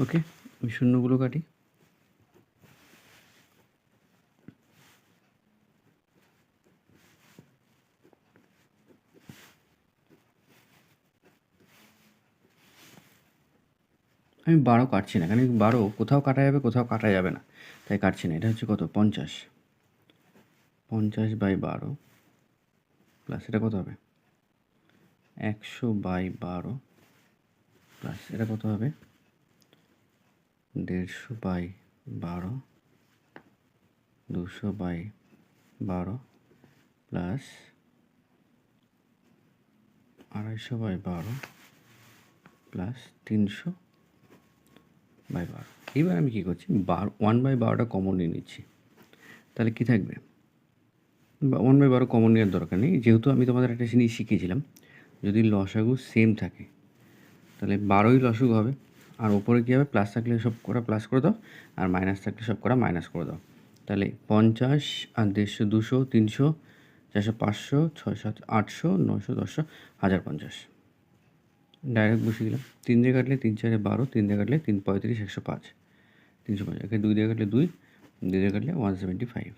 ওকে, আমি শূন্যগুলো কাটি। আমি 12 কাটছি না, কারণ 12 কোথাও কাটা যাবে, কোথাও কাটা যাবে না, তাই কাটছি না। এটা হচ্ছে কত? 50। 50/12 প্লাস এটা কত হবে? 100/12 প্লাস এটা কত হবে? 150/12, 200/12 প্লাস 250/12 প্লাস 300/12। এবার আমি কী করছি? 1/12টা কমন নিয়ে নিচ্ছি। তাহলে কী থাকবে? 1/12 কমন নেওয়ার দরকার নেই, যেহেতু আমি তোমাদের একটা জিনিস শিখিয়েছিলাম, যদি লসাগু সেম থাকে তাহলে 12ই লসাগু হবে। আর ওপরে কী হবে? প্লাস থাকলে সব কটা প্লাস করে দাও, আর মাইনাস থাকলে সব কটা মাইনাস করে দাও। তাহলে 50 আর 150, 200, 300, 400, 500, 600, 700, 800, 900, 1000, 1050 ডাইরেক্ট বসিয়ে দিলাম। 3 দিয়ে কাটলে 3 4 12, 3 দিয়ে কাটলে 3 35, 105, 305। একে 2 দিয়ে কাটলে 2, 2 দিয়ে কাটলে 175।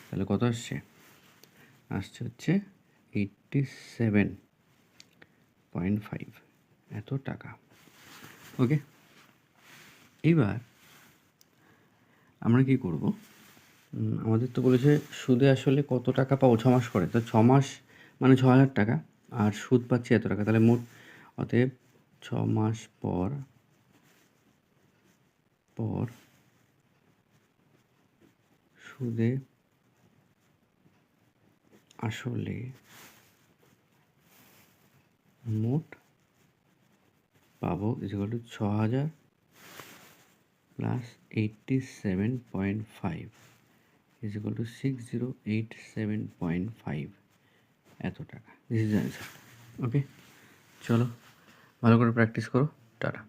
তাহলে কত আসছে? হচ্ছে 87.5 এত টাকা। ওকে, এইবার আমরা কী করব? আমাদের তো বলেছে সুদে আসলে কত টাকা পাবো 6 মাস পরে। তো 6 মাস মানে 6000 টাকা, আর সুদ পাচ্ছি এত টাকা। তাহলে মোট অতএব 6 মাস পর সুদে আসলে মোট পাবো = 6000 প্লাস 87.5 = 6087.5 এত টাকা। This is answer. ওকে, চলো ভালো করে প্র্যাকটিস করো। টাটা।